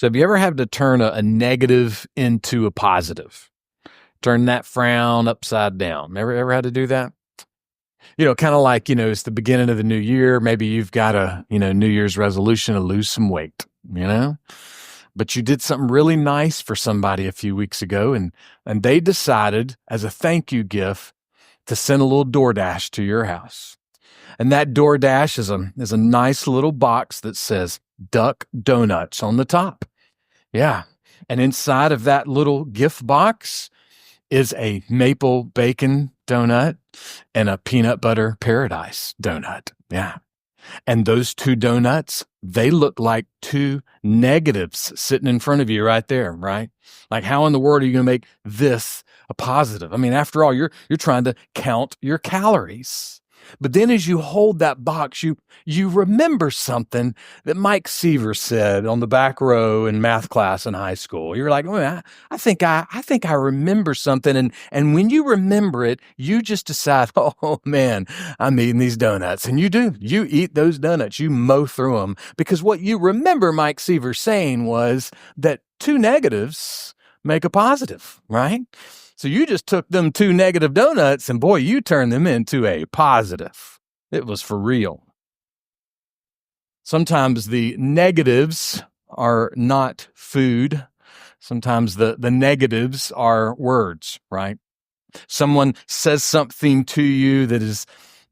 So have you ever had to turn a negative into a positive? Turn that frown upside down. Ever had to do that? Kind of like, it's the beginning of the new year. Maybe you've got a, New Year's resolution to lose some weight, but you did something really nice for somebody a few weeks ago and they decided as a thank you gift to send a little DoorDash to your house. And that DoorDash is a nice little box that says Duck Donuts on the top. Yeah. And inside of that little gift box is a maple bacon donut and a peanut butter paradise donut. Yeah. And those two donuts, they look like two negatives sitting in front of you right there, right? Like, how in the world are you going to make this a positive? I mean, after all, you're trying to count your calories. But then as you hold that box, you remember something that Mike Seaver said on the back row in math class in high school. You're like, oh, I think I remember something. And when you remember it, you just decide, oh man, I'm eating these donuts. And you do. You eat those donuts. You mow through them. Because what you remember Mike Seaver saying was that two negatives make a positive, right? So you just took them two negative donuts and boy, you turned them into a positive. It was for real. Sometimes the negatives are not food. Sometimes the negatives are words, right? Someone says something to you that is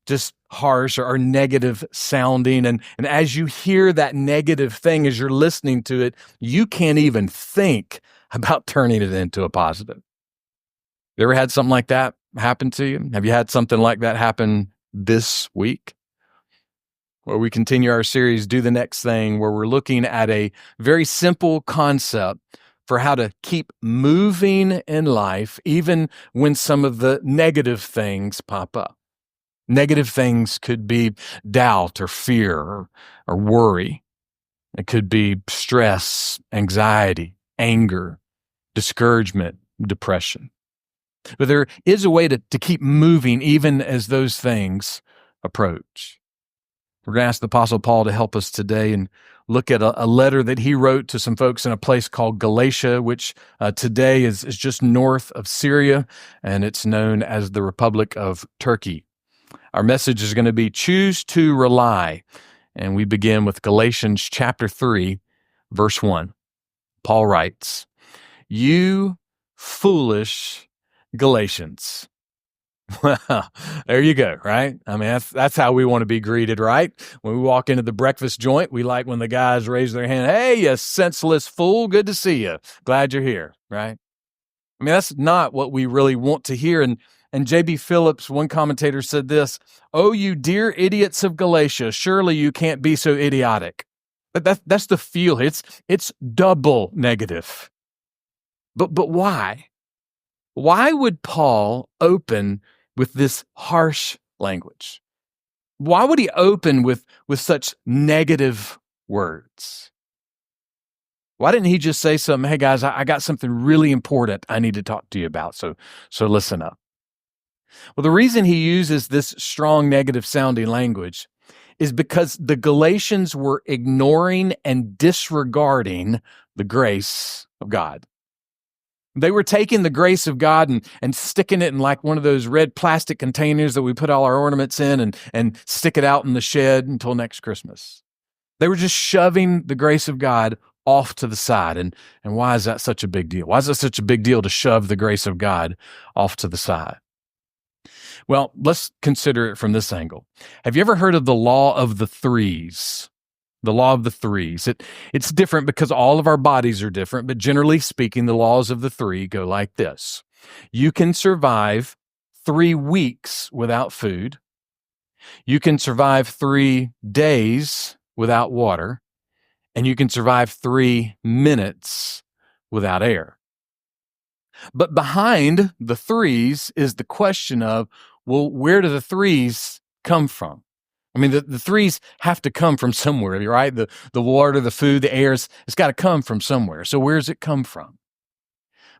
just harsh or negative sounding. And as you hear that negative thing, as you're listening to it, you can't even think about turning it into a positive. You ever had something like that happen to you? Have you had something like that happen this week? Where we continue our series, Do the Next Thing, where we're looking at a very simple concept for how to keep moving in life, even when some of the negative things pop up. Negative things could be doubt or fear or worry. It could be stress, anxiety, anger, discouragement, depression. But there is a way to keep moving even as those things approach. We're going to ask the Apostle Paul to help us today and look at a letter that he wrote to some folks in a place called Galatia, which today is just north of Syria, and it's known as the Republic of Turkey. Our message is going to be Choose to Rely, and we begin with Galatians chapter 3, verse 1. Paul writes, "You foolish Galatians." Well, there you go, right? I mean, that's how we want to be greeted, right? When we walk into the breakfast joint, we like when the guys raise their hand, "Hey, you senseless fool, good to see you. Glad you're here," right? I mean, that's not what we really want to hear. And J.B. Phillips, one commentator, said this, "Oh, you dear idiots of Galatia, surely you can't be so idiotic." But that's the feel. It's double negative. But why? Why would Paul open with this harsh language? Why would he open with such negative words? Why didn't he just say something, "Hey guys, I got something really important I need to talk to you about, so listen up"? Well, the reason he uses this strong negative sounding language is because the Galatians were ignoring and disregarding the grace of God. They were taking the grace of God and sticking it in like one of those red plastic containers that we put all our ornaments in and stick it out in the shed until next Christmas. They were just shoving the grace of God off to the side. And why is that such a big deal? Why is it such a big deal to shove the grace of God off to the side? Well, let's consider it from this angle. Have you ever heard of the law of the threes? The law of the threes. It's different because all of our bodies are different, but generally speaking, the laws of the three go like this. You can survive 3 weeks without food. You can survive 3 days without water, and you can survive 3 minutes without air. But behind the threes is the question of, well, where do the threes come from? I mean, the threes have to come from somewhere, right? The water, the food, the air, it's got to come from somewhere. So where does it come from?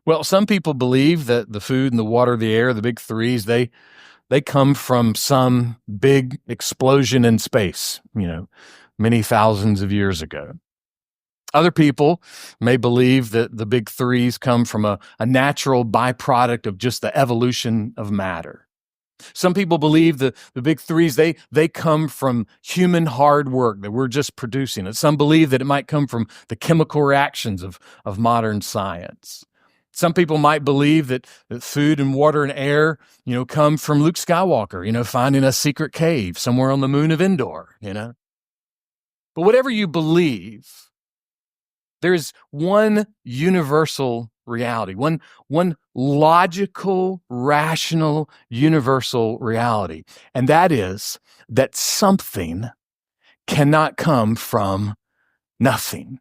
Well, some people believe that the food and the water, the air, the big threes, they come from some big explosion in space, many thousands of years ago. Other people may believe that the big threes come from a natural byproduct of just the evolution of matter. Some people believe the big threes, they come from human hard work that we're just producing. And some believe that it might come from the chemical reactions of modern science. Some people might believe that food and water and air, come from Luke Skywalker, finding a secret cave somewhere on the moon of Endor, But whatever you believe, there's one universal reality, one logical, rational, universal reality. And that is that something cannot come from nothing.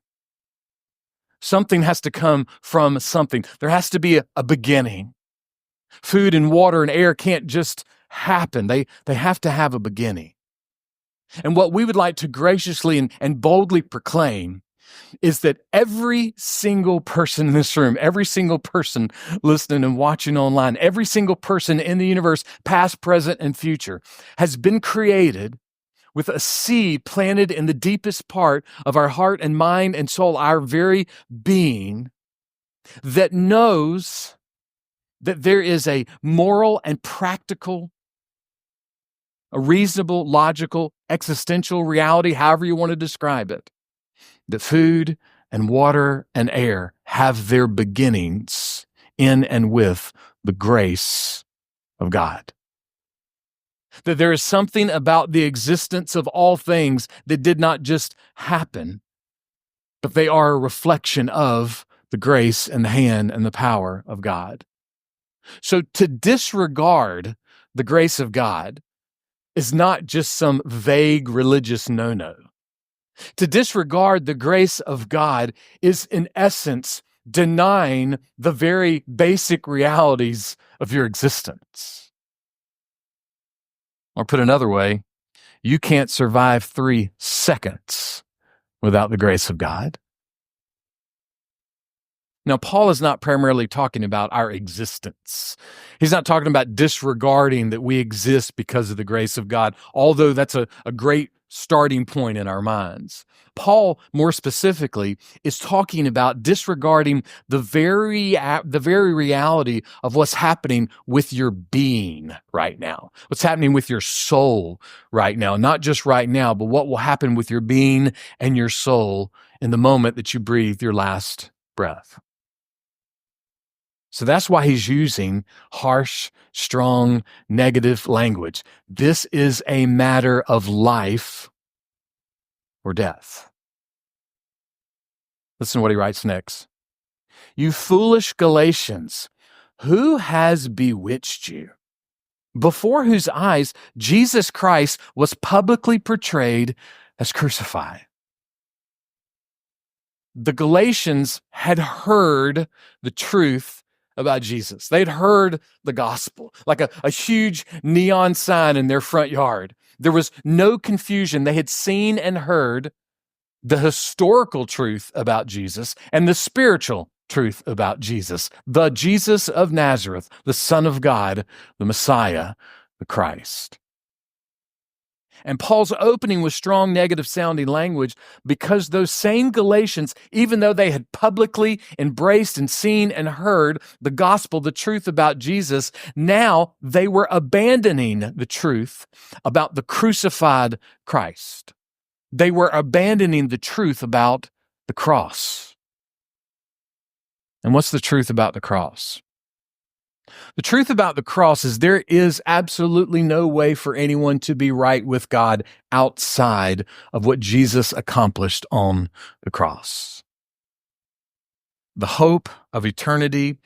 Something has to come from something. There has to be a beginning. Food and water and air can't just happen. They have to have a beginning. And what we would like to graciously and boldly proclaim is that every single person in this room, every single person listening and watching online, every single person in the universe, past, present, and future, has been created with a seed planted in the deepest part of our heart and mind and soul, our very being, that knows that there is a moral and practical, a reasonable, logical, existential reality, however you want to describe it, that food and water and air have their beginnings in and with the grace of God. That there is something about the existence of all things that did not just happen, but they are a reflection of the grace and the hand and the power of God. So to disregard the grace of God is not just some vague religious no-no. To disregard the grace of God is, in essence, denying the very basic realities of your existence. Or put another way, you can't survive 3 seconds without the grace of God. Now, Paul is not primarily talking about our existence. He's not talking about disregarding that we exist because of the grace of God, although that's a great starting point in our minds. Paul, more specifically, is talking about disregarding the very reality of what's happening with your being right now, what's happening with your soul right now, not just right now, but what will happen with your being and your soul in the moment that you breathe your last breath. So that's why he's using harsh, strong, negative language. This is a matter of life or death. Listen to what he writes next. You foolish Galatians, who has bewitched you? Before whose eyes Jesus Christ was publicly portrayed as crucified. The Galatians had heard the truth about Jesus. They'd heard the gospel, like a huge neon sign in their front yard. There was no confusion. They had seen and heard the historical truth about Jesus and the spiritual truth about Jesus, the Jesus of Nazareth, the Son of God, the Messiah, the Christ. And Paul's opening with strong negative sounding language because those same Galatians, even though they had publicly embraced and seen and heard the gospel, the truth about Jesus, now they were abandoning the truth about the crucified Christ. They were abandoning the truth about the cross. And what's the truth about the cross? The truth about the cross is there is absolutely no way for anyone to be right with God outside of what Jesus accomplished on the cross. The hope of eternity,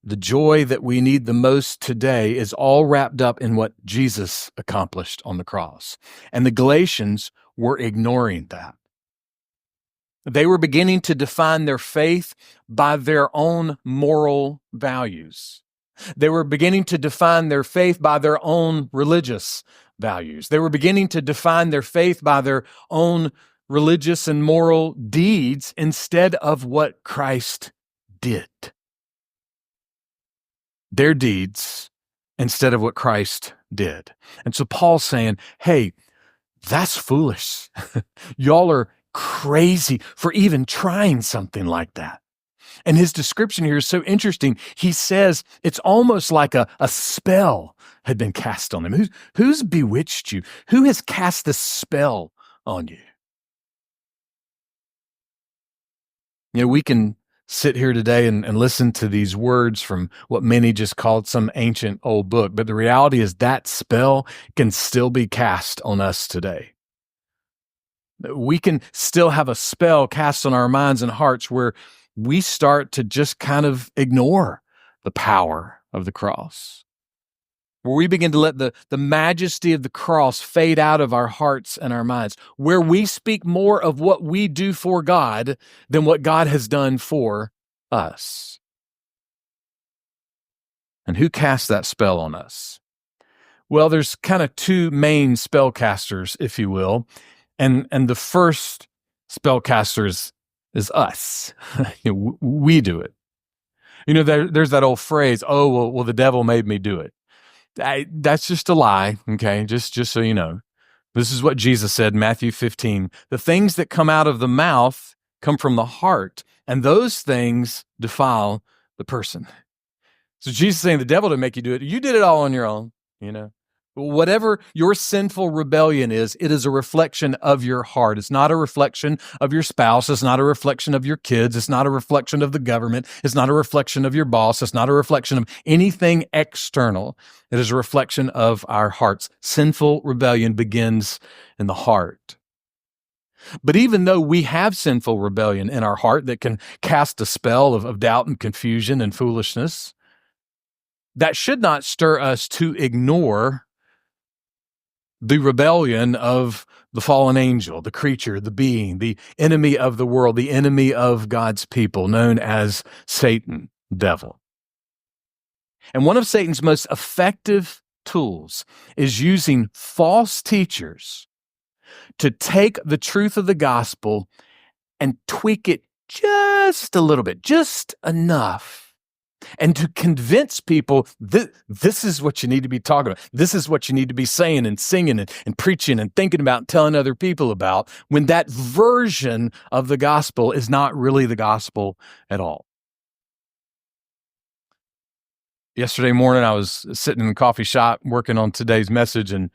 the joy that we need the most today is all wrapped up in what Jesus accomplished on the cross. And the Galatians were ignoring that. They were beginning to define their faith by their own moral values. They were beginning to define their faith by their own religious values. They were beginning to define their faith by their own religious and moral deeds instead of what Christ did. Their deeds instead of what Christ did. And so Paul's saying, hey, that's foolish. Y'all are crazy for even trying something like that. And his description here is so interesting. He says it's almost like a spell had been cast on them. Who's bewitched you? Who has cast this spell on you? You know, we can sit here today and listen to these words from what many just called some ancient old book, but the reality is that spell can still be cast on us today. We can still have a spell cast on our minds and hearts where we start to just kind of ignore the power of the cross, where we begin to let the majesty of the cross fade out of our hearts and our minds, where we speak more of what we do for God than what God has done for us. And who casts that spell on us? Well, there's kind of two main spellcasters, if you will. And the first spellcaster is us. We do it. You know, there's that old phrase, oh, well, the devil made me do it. That's just a lie, okay? Just so you know. This is what Jesus said in Matthew 15. The things that come out of the mouth come from the heart, and those things defile the person. So Jesus is saying the devil didn't make you do it. You did it all on your own, you know. Whatever your sinful rebellion is, it is a reflection of your heart. It's not a reflection of your spouse. It's not a reflection of your kids. It's not a reflection of the government. It's not a reflection of your boss. It's not a reflection of anything external. It is a reflection of our hearts. Sinful rebellion begins in the heart. But even though we have sinful rebellion in our heart that can cast a spell of doubt and confusion and foolishness, that should not stir us to ignore the rebellion of the fallen angel, the creature, the being, the enemy of the world, the enemy of God's people, known as Satan, devil. And one of Satan's most effective tools is using false teachers to take the truth of the gospel and tweak it just a little bit, just enough, and to convince people that this is what you need to be talking about. This is what you need to be saying and singing and preaching and thinking about and telling other people about, when that version of the gospel is not really the gospel at all. Yesterday morning, I was sitting in the coffee shop working on today's message, and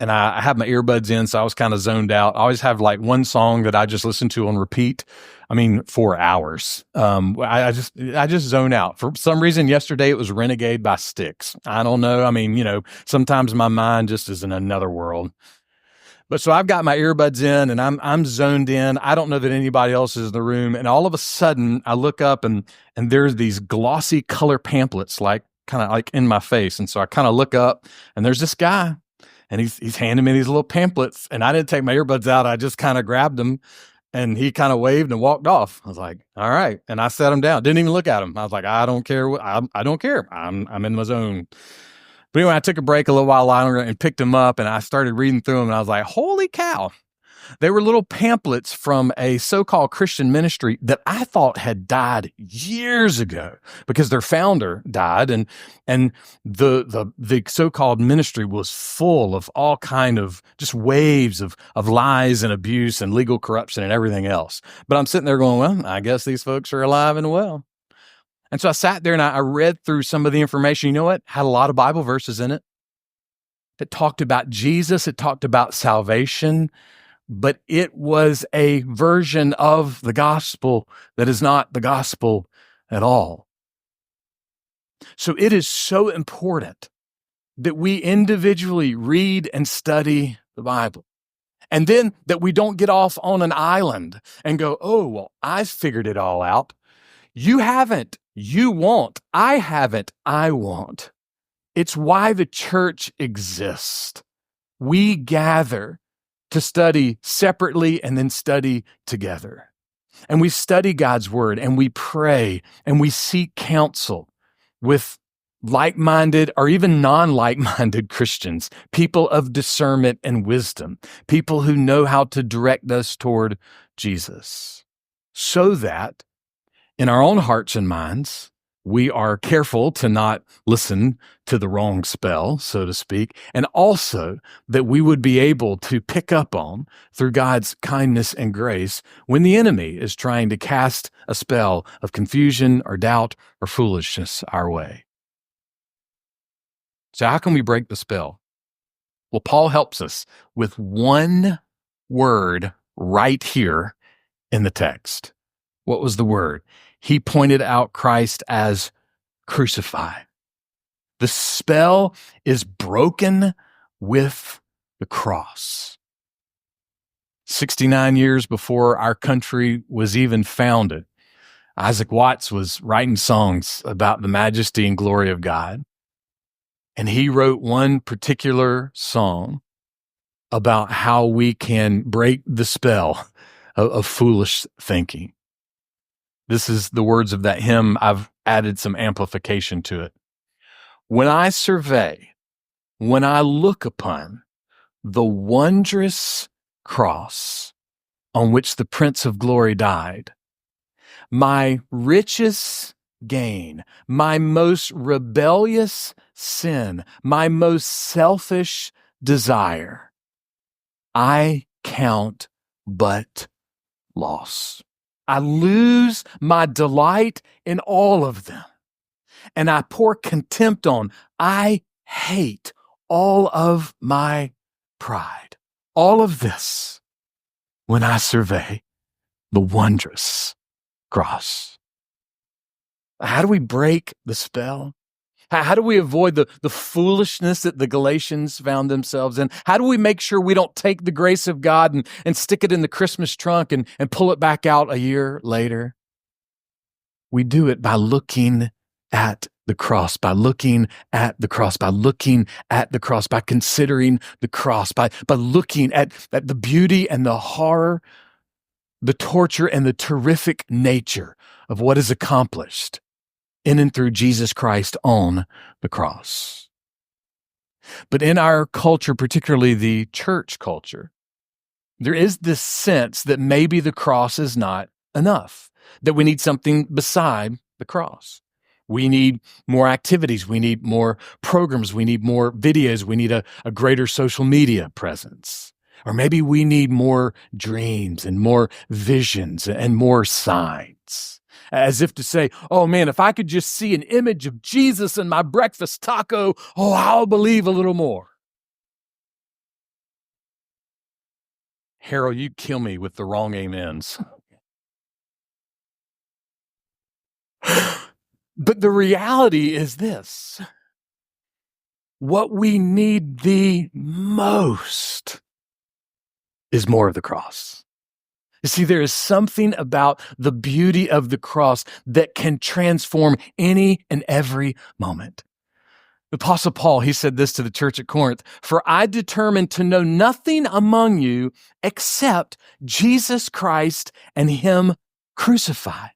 I had my earbuds in, so I was kind of zoned out. I always have like one song that I just listen to on repeat. I mean, for hours. I just zone out. For some reason, yesterday it was Renegade by Styx. I don't know. I mean, you know, sometimes my mind just is in another world. But so I've got my earbuds in and I'm zoned in. I don't know that anybody else is in the room. And all of a sudden I look up and there's these glossy color pamphlets, like kind of like in my face. And so I kind of look up and there's this guy. And he's handing me these little pamphlets, and I didn't take my earbuds out. I just kind of grabbed them, and he kind of waved and walked off. I was like, all right. And I set him down. Didn't even look at him. I was like, I don't care. I don't care. I'm in my zone. But anyway, I took a break a little while longer and picked them up, and I started reading through them, and I was like, holy cow. They were little pamphlets from a so-called Christian ministry that I thought had died years ago because their founder died, and the so-called ministry was full of all kind of just waves of lies and abuse and legal corruption and everything else. But I'm sitting there going, well, I guess these folks are alive and well. And so I sat there and I read through some of the information. You know what? Had a lot of Bible verses in it. It talked about Jesus. It talked about salvation. But it was a version of the gospel that is not the gospel at all. So it is so important that we individually read and study the Bible. And then that we don't get off on an island and go, oh, well, I figured it all out. You haven't. You won't. I haven't. I won't. It's why the church exists. We gather to study separately and then study together. And we study God's word and we pray and we seek counsel with like-minded or even non-like-minded Christians, people of discernment and wisdom, people who know how to direct us toward Jesus, so that in our own hearts and minds, we are careful to not listen to the wrong spell, so to speak, and also that we would be able to pick up on, through God's kindness and grace, when the enemy is trying to cast a spell of confusion or doubt or foolishness our way. So how can we break the spell? Well, Paul helps us with one word right here in the text. What was the word? He pointed out Christ as crucified. The spell is broken with the cross. 69 years before our country was even founded, Isaac Watts was writing songs about the majesty and glory of God. And he wrote one particular song about how we can break the spell of foolish thinking. This is the words of that hymn. I've added some amplification to it. When I survey, when I look upon the wondrous cross on which the Prince of Glory died, my richest gain, my most rebellious sin, my most selfish desire, I count but loss. I lose my delight in all of them, and I pour contempt on, I hate all of my pride. All of this when I survey the wondrous cross. How do we break the spell? How do we avoid the foolishness that the Galatians found themselves in? How do we make sure we don't take the grace of God and stick it in the Christmas trunk and pull it back out a year later? We do it by looking at the cross, by looking at the cross, by looking at the cross, by considering the cross, by looking at the beauty and the horror, the torture and the terrific nature of what is accomplished in and through Jesus Christ on the cross. But in our culture, particularly the church culture, there is this sense that maybe the cross is not enough, that we need something beside the cross. We need more activities. We need more programs. We need more videos. We need a greater social media presence. Or maybe we need more dreams and more visions and more signs. As if to say, oh man, if I could just see an image of Jesus in my breakfast taco, oh, I'll believe a little more. Harold, you kill me with the wrong amens. But the reality is this. What we need the most is more of the cross. You see, there is something about the beauty of the cross that can transform any and every moment. The Apostle Paul, he said this to the church at Corinth, "For I determined to know nothing among you except Jesus Christ and Him crucified."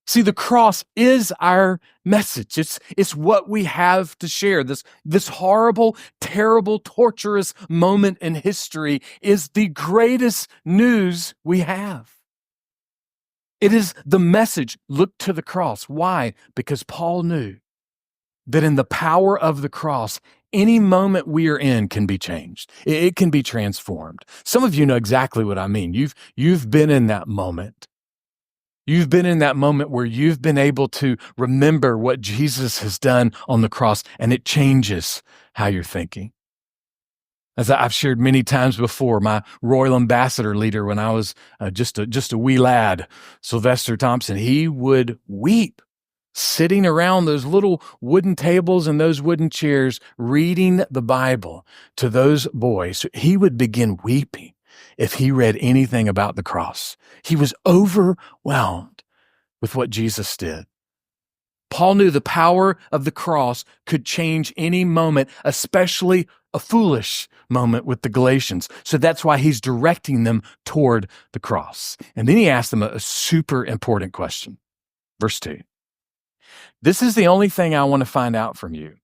See, the cross is our message. It's what we have to share. This horrible, terrible, torturous moment in history is the greatest news we have. It is the message. Look to the cross. Why? Because Paul knew that in the power of the cross, any moment we are in can be changed. It can be transformed. Some of you know exactly what I mean. You've been in that moment. You've been in that moment where you've been able to remember what Jesus has done on the cross, and it changes how you're thinking. As I've shared many times before, my Royal Ambassador leader when I was just a wee lad, Sylvester Thompson, he would weep sitting around those little wooden tables and those wooden chairs reading the Bible to those boys. He would begin weeping if he read anything about the cross. He was overwhelmed with what Jesus did. Paul knew the power of the cross could change any moment, especially a foolish moment with the Galatians. So that's why he's directing them toward the cross. And then he asked them a super important question. Verse 2. This is the only thing I want to find out from you.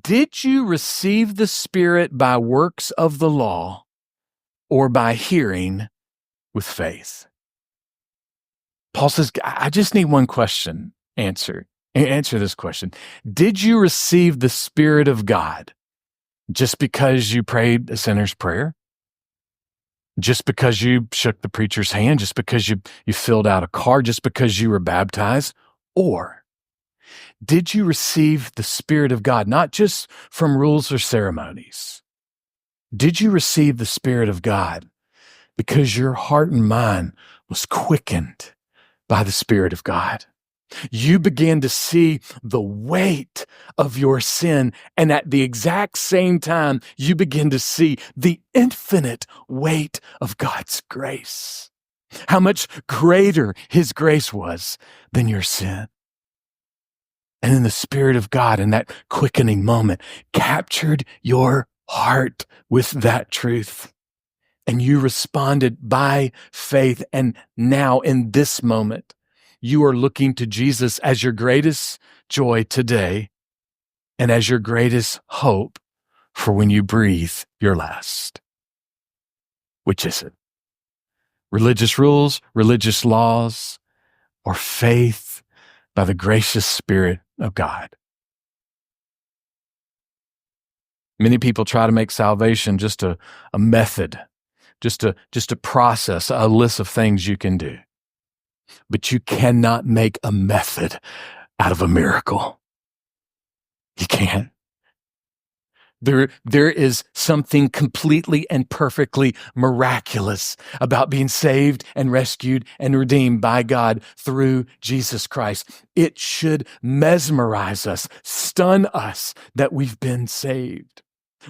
Did you receive the Spirit by works of the law or by hearing with faith? Paul says, I just need one question answered. Answer this question. Did you receive the Spirit of God just because you prayed a sinner's prayer? Just because you shook the preacher's hand? Just because you filled out a card? Just because you were baptized? Or did you receive the Spirit of God, not just from rules or ceremonies? Did you receive the Spirit of God because your heart and mind was quickened by the Spirit of God? You began to see the weight of your sin, and at the exact same time, you begin to see the infinite weight of God's grace. How much greater His grace was than your sin. And in the Spirit of God, in that quickening moment, captured your heart with that truth. And you responded by faith. And now in this moment, you are looking to Jesus as your greatest joy today and as your greatest hope for when you breathe your last. Which is it? Religious rules, religious laws, or faith by the gracious Spirit of God? Many people try to make salvation just a method, just a process, a list of things you can do. But you cannot make a method out of a miracle. You can't. There is something completely and perfectly miraculous about being saved and rescued and redeemed by God through Jesus Christ. It should mesmerize us, stun us that we've been saved.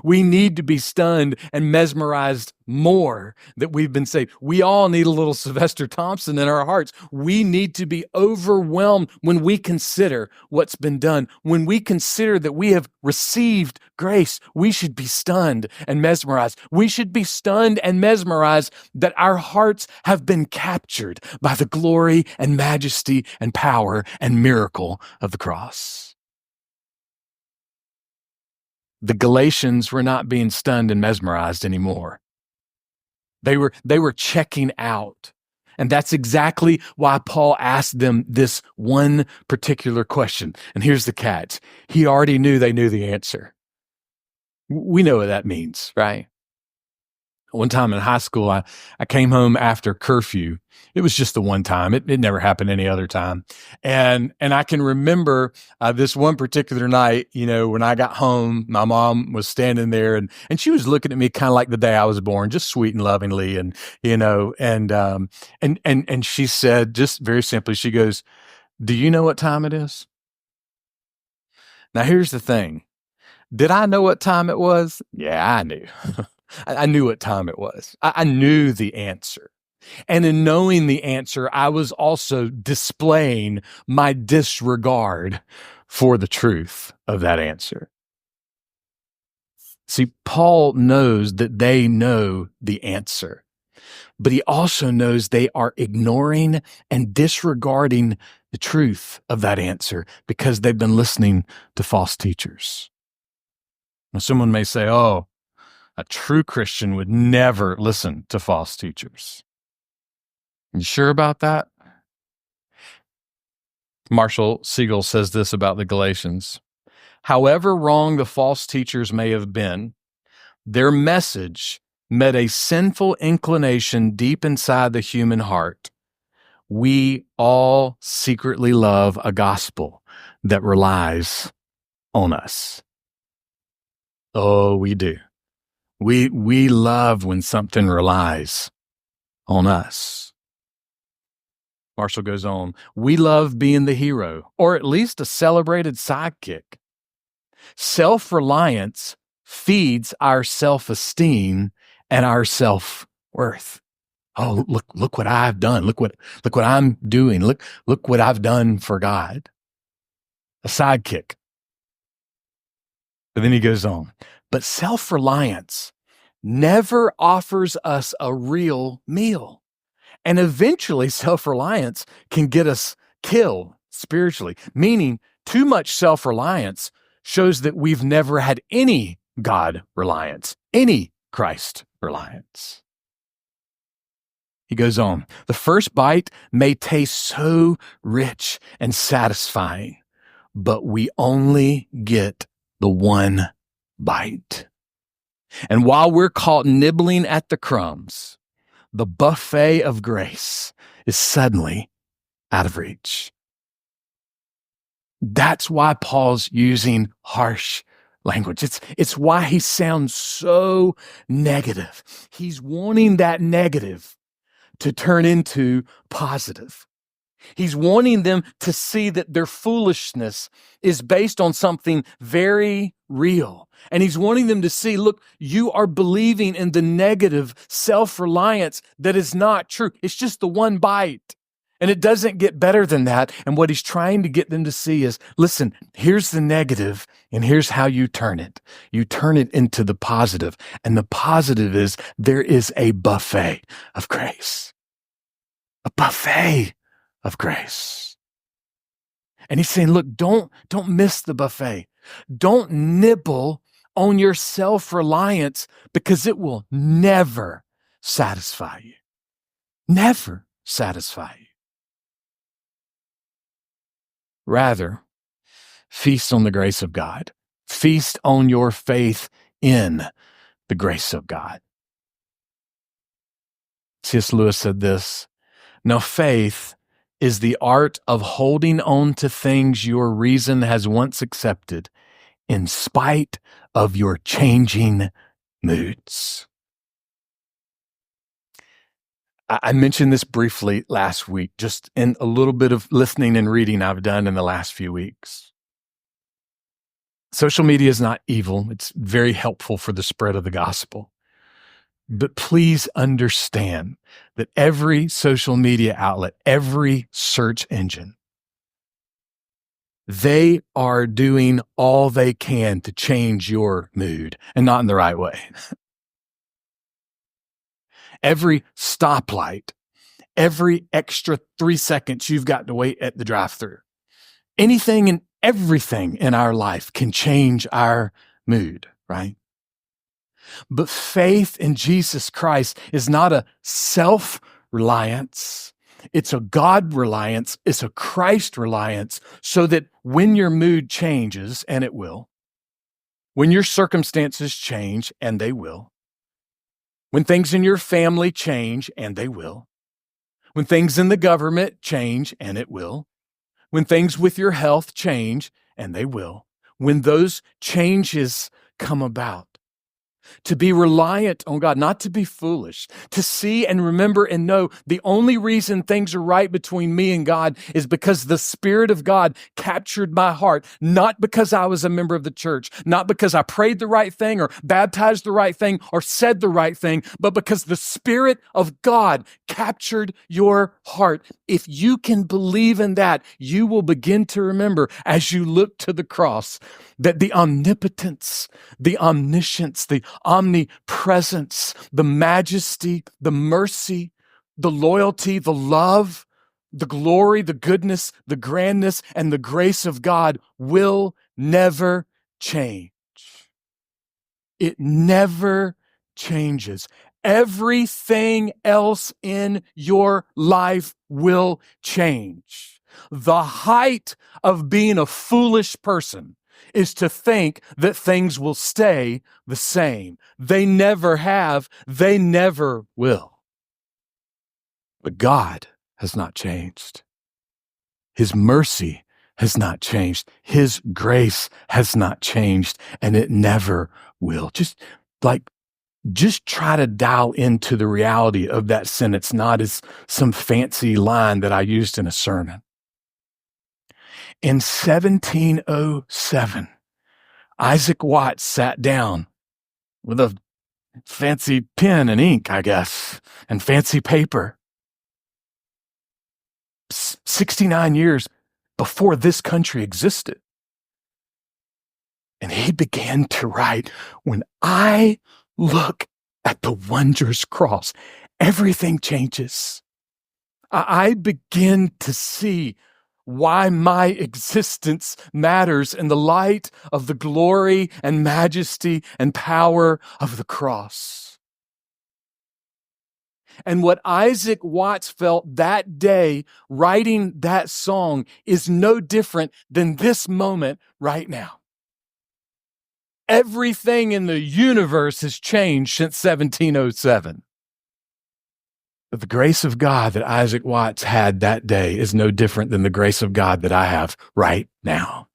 We need to be stunned and mesmerized more that we've been saved. We all need a little Sylvester Thompson in our hearts. We need to be overwhelmed when we consider what's been done. When we consider that we have received grace, we should be stunned and mesmerized. We should be stunned and mesmerized that our hearts have been captured by the glory and majesty and power and miracle of the cross. The Galatians were not being stunned and mesmerized anymore. They were checking out. And that's exactly why Paul asked them this one particular question. And here's the catch. He already knew they knew the answer. We know what that means, right? One time in high school, I came home after curfew. It was just the one time. It never happened any other time. And I can remember this one particular night, when I got home, my mom was standing there and she was looking at me kind of like the day I was born, just sweet and lovingly. And she said, just very simply, she goes, "Do you know what time it is?" Now, here's the thing. Did I know what time it was? Yeah, I knew. I knew what time it was. I knew the answer. And in knowing the answer, I was also displaying my disregard for the truth of that answer. See, Paul knows that they know the answer, but he also knows they are ignoring and disregarding the truth of that answer because they've been listening to false teachers. Now, someone may say, "Oh, a true Christian would never listen to false teachers." You sure about that? Marshall Siegel says this about the Galatians. However wrong the false teachers may have been, their message met a sinful inclination deep inside the human heart. We all secretly love a gospel that relies on us. Oh, we do. We love when something relies on us. Marshall goes on, we love being the hero, or at least a celebrated sidekick. Self-reliance feeds our self-esteem and our self-worth. Oh, look what I've done. Look what I'm doing. Look what I've done for God. A sidekick. But then he goes on, but self-reliance never offers us a real meal. And eventually self-reliance can get us killed spiritually, meaning too much self-reliance shows that we've never had any God reliance, any Christ reliance. He goes on, the first bite may taste so rich and satisfying. but we only get the one bite. And while we're caught nibbling at the crumbs, the buffet of grace is suddenly out of reach. That's why Paul's using harsh language. It's why he sounds so negative. He's wanting that negative to turn into positive. He's wanting them to see that their foolishness is based on something very real. And he's wanting them to see, look, you are believing in the negative self-reliance that is not true. It's just the one bite. And it doesn't get better than that. And what he's trying to get them to see is, listen, here's the negative, and here's how you turn it. You turn it into the positive. And the positive is there is a buffet of grace. A buffet of grace. And he's saying, look, don't miss the buffet. Don't nibble on your self-reliance, because it will never satisfy you. Never satisfy you. Rather, feast on the grace of God. Feast on your faith in the grace of God. C.S. Lewis said this, "Now faith is the art of holding on to things your reason has once accepted in spite of your changing moods." I mentioned this briefly last week, just in a little bit of listening and reading I've done in the last few weeks. Social media is not evil. It's very helpful for the spread of the gospel. But please understand that every social media outlet, every search engine, they are doing all they can to change your mood, and not in the right way. Every stoplight, every extra 3 seconds you've got to wait at the drive-thru, anything and everything in our life can change our mood, right? But faith in Jesus Christ is not a self-reliance. It's a God reliance. It's a Christ reliance, so that when your mood changes, and it will, when your circumstances change, and they will, when things in your family change, and they will, when things in the government change, and it will, when things with your health change, and they will, when those changes come about, to be reliant on God, not to be foolish, to see and remember and know the only reason things are right between me and God is because the Spirit of God captured my heart, not because I was a member of the church, not because I prayed the right thing or baptized the right thing or said the right thing, but because the Spirit of God captured your heart. If you can believe in that, you will begin to remember as you look to the cross that the omnipotence, the omniscience, the omnipresence, the majesty, the mercy, the loyalty, the love, the glory, the goodness, the grandness, and the grace of God will never change. It never changes. Everything else in your life will change. The height of being a foolish person is to think that things will stay the same. They never have. They never will. But God has not changed. His mercy has not changed. His grace has not changed, and it never will. Just try to dial into the reality of that sentence, not as some fancy line that I used in a sermon. In 1707, Isaac Watts sat down with a fancy pen and ink, I guess, and fancy paper. 69 years before this country existed. And he began to write, "When I look at the wondrous cross, everything changes. I begin to see why my existence matters in the light of the glory and majesty and power of the cross." And what Isaac Watts felt that day writing that song is no different than this moment right now. Everything in the universe has changed since 1707. But the grace of God that Isaac Watts had that day is no different than the grace of God that I have right now.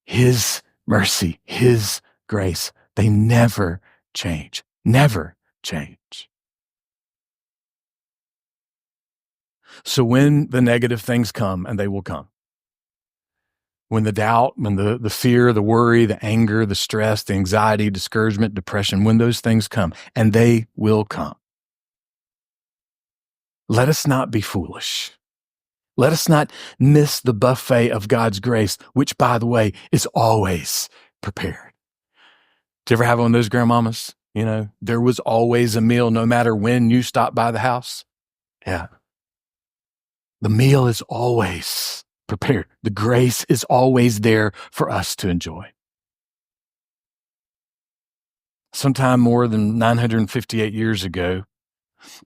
His mercy, His grace, they never change, never change. So when the negative things come, and they will come, when the doubt, when the fear, the worry, the anger, the stress, the anxiety, discouragement, depression, when those things come, and they will come, let us not be foolish. Let us not miss the buffet of God's grace, which, by the way, is always prepared. Did you ever have one of those grandmamas? You know, there was always a meal no matter when you stopped by the house. Yeah. The meal is always prepared. The grace is always there for us to enjoy. Sometime more than 958 years ago,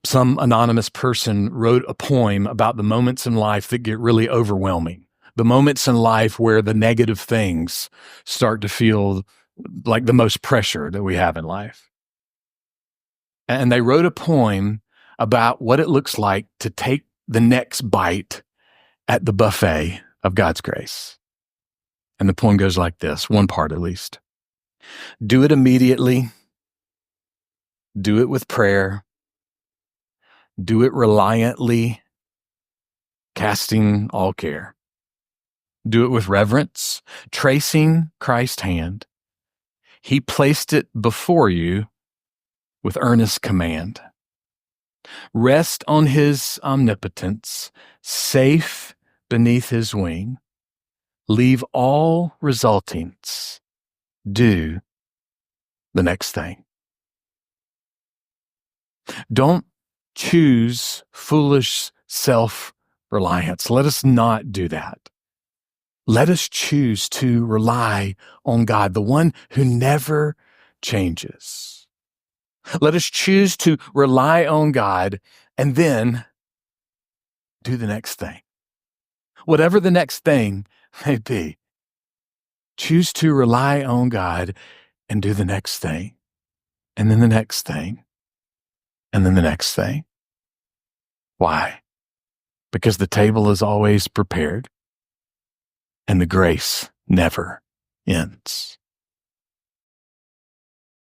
some anonymous person wrote a poem about the moments in life that get really overwhelming, the moments in life where the negative things start to feel like the most pressure that we have in life. And they wrote a poem about what it looks like to take the next bite at the buffet of God's grace. And the poem goes like this, one part at least. Do it immediately. Do it with prayer. Do it reliantly, casting all care. Do it with reverence, tracing Christ's hand. He placed it before you with earnest command. Rest on His omnipotence, safe beneath His wing. Leave all resultings. Do the next thing. Don't choose foolish self-reliance. Let us not do that. Let us choose to rely on God, the one who never changes. Let us choose to rely on God and then do the next thing. Whatever the next thing may be, choose to rely on God and do the next thing, and then the next thing, and then the next thing. Why? Because the table is always prepared and the grace never ends.